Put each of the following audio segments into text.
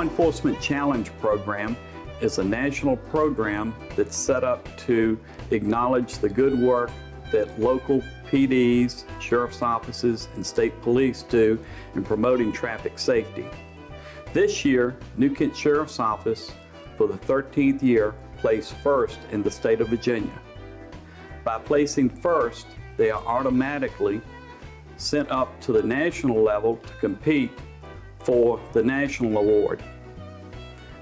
Law Enforcement Challenge Program is a national program that's set up to acknowledge the good work that local PDs, sheriff's offices, and state police do in promoting traffic safety. This year, New Kent Sheriff's Office, for the 13th year, placed first in the state of Virginia. By placing first, they are automatically sent up to the national level to compete for the national award.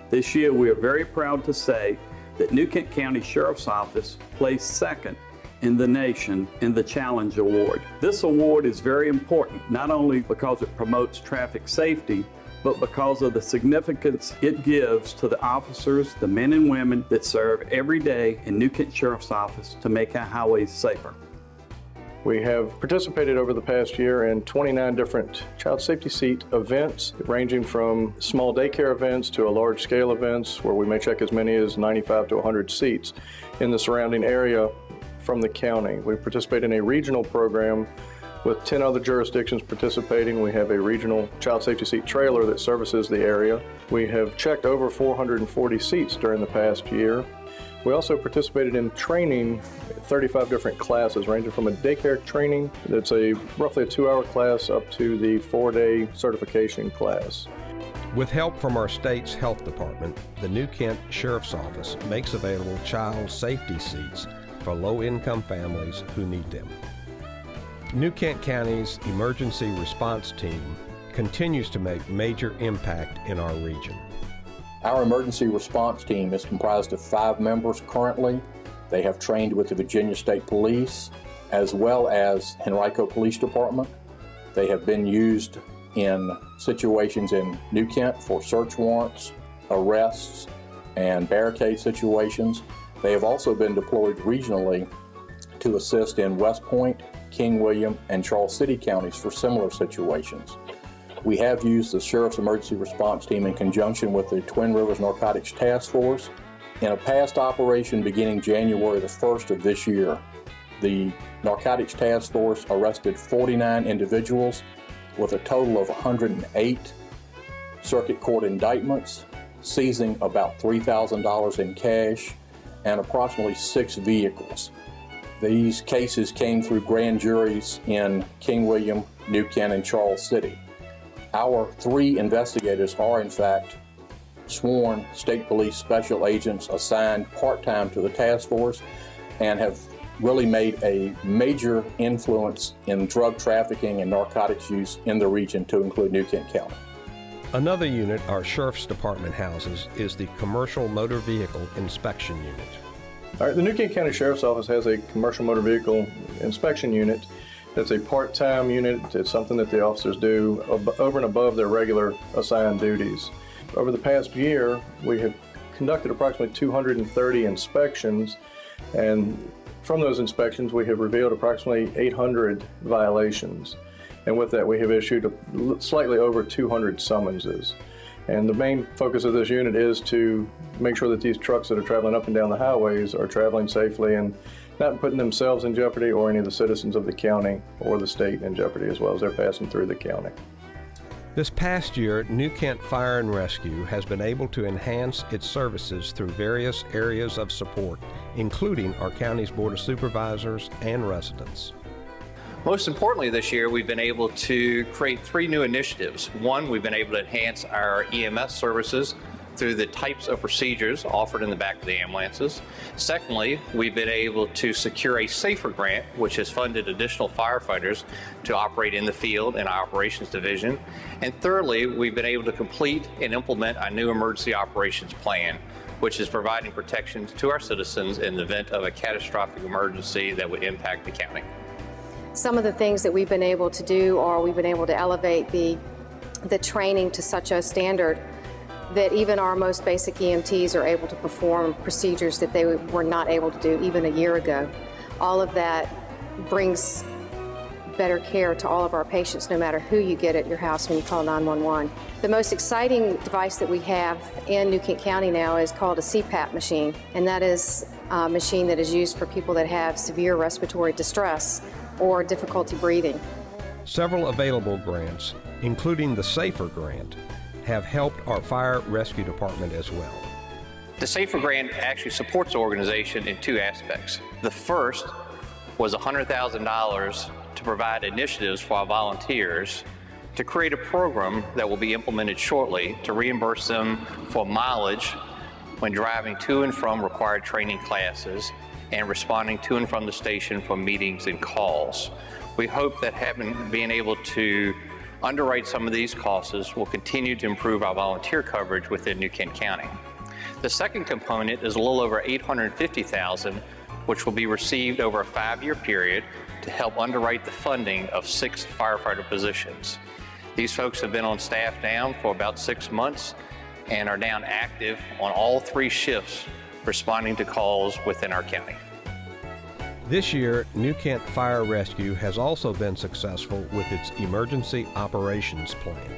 This year, we are very proud to say that New Kent County Sheriff's Office placed second in the nation in the Challenge Award. This award is very important, not only because it promotes traffic safety, but because of the significance it gives to the officers, the men and women that serve every day in New Kent Sheriff's Office to make our highways safer. We have participated over the past year in 29 different child safety seat events, ranging from small daycare events to large-scale events where we may check as many as 95 to 100 seats in the surrounding area from the county. We participate in a regional program with 10 other jurisdictions participating. We have a regional child safety seat trailer that services the area. We have checked over 440 seats during the past year. We also participated in training 35 different classes, ranging from a daycare training that's roughly a 2-hour class up to the 4-day certification class. With help from our state's health department, the New Kent Sheriff's Office makes available child safety seats for low-income families who need them. New Kent County's emergency response team continues to make major impact in our region. Our emergency response team is comprised of 5 members currently. They have trained with the Virginia State Police as well as Henrico Police Department. They have been used in situations in New Kent for search warrants, arrests, and barricade situations. They have also been deployed regionally to assist in West Point, King William, and Charles City counties for similar situations. We have used the Sheriff's Emergency Response Team in conjunction with the Twin Rivers Narcotics Task Force. In a past operation beginning January the 1st of this year, the Narcotics Task Force arrested 49 individuals with a total of 108 circuit court indictments, seizing about $3,000 in cash and approximately 6 vehicles. These cases came through grand juries in King William, New Kent, and Charles City. Our 3 investigators are, in fact, sworn state police special agents assigned part-time to the task force and have really made a major influence in drug trafficking and narcotics use in the region, to include New Kent County. Another unit our Sheriff's Department houses is the Commercial Motor Vehicle Inspection Unit. All right, the New Kent County Sheriff's Office has a commercial motor vehicle inspection unit. It's a part-time unit. It's something that the officers do over and above their regular assigned duties. Over the past year, we have conducted approximately 230 inspections, and from those inspections, we have revealed approximately 800 violations. And with that, we have issued slightly over 200 summonses. And the main focus of this unit is to make sure that these trucks that are traveling up and down the highways are traveling safely and not putting themselves in jeopardy or any of the citizens of the county or the state in jeopardy as well as they're passing through the county. This past year, New Kent Fire and Rescue has been able to enhance its services through various areas of support, including our county's Board of Supervisors and residents. Most importantly this year, we've been able to create 3 new initiatives. One, we've been able to enhance our EMS services through the types of procedures offered in the back of the ambulances. Secondly, we've been able to secure a SAFER grant, which has funded additional firefighters to operate in the field in our operations division. And thirdly, we've been able to complete and implement a new emergency operations plan, which is providing protections to our citizens in the event of a catastrophic emergency that would impact the county. Some of the things that we've been able to do are we've been able to elevate the training to such a standard that even our most basic EMTs are able to perform procedures that they were not able to do even a year ago. All of that brings better care to all of our patients, no matter who you get at your house when you call 911. The most exciting device that we have in New Kent County now is called a CPAP machine, and that is a machine that is used for people that have severe respiratory distress or difficulty breathing. Several available grants, including the SAFER grant, have helped our fire rescue department as well. The SAFER grant actually supports the organization in two aspects. The first was $100,000 to provide initiatives for our volunteers to create a program that will be implemented shortly to reimburse them for mileage when driving to and from required training classes and responding to and from the station for meetings and calls. We hope that being able to underwrite some of these costs will continue to improve our volunteer coverage within New Kent County. The second component is a little over $850,000, which will be received over a 5-year period to help underwrite the funding of 6 firefighter positions. These folks have been on staff now for about 6 months and are now active on all 3 shifts responding to calls within our county. This year, New Kent Fire Rescue has also been successful with its Emergency Operations Plan.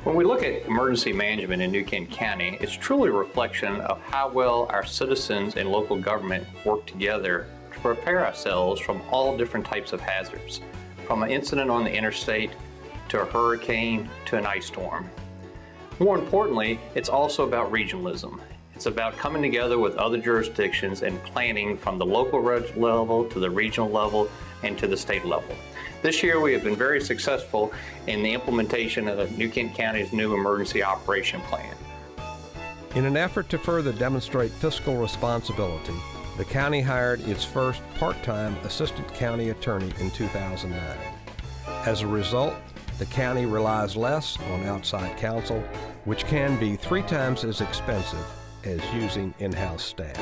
When we look at emergency management in New Kent County, it's truly a reflection of how well our citizens and local government work together to prepare ourselves from all different types of hazards, from an incident on the interstate to a hurricane to an ice storm. More importantly, it's also about regionalism. It's about coming together with other jurisdictions and planning from the local level to the regional level and to the state level. This year we have been very successful in the implementation of New Kent County's new emergency operation plan. In an effort to further demonstrate fiscal responsibility, the county hired its first part-time assistant county attorney in 2009. As a result, the county relies less on outside counsel, which can be 3 times as expensive as using in-house staff.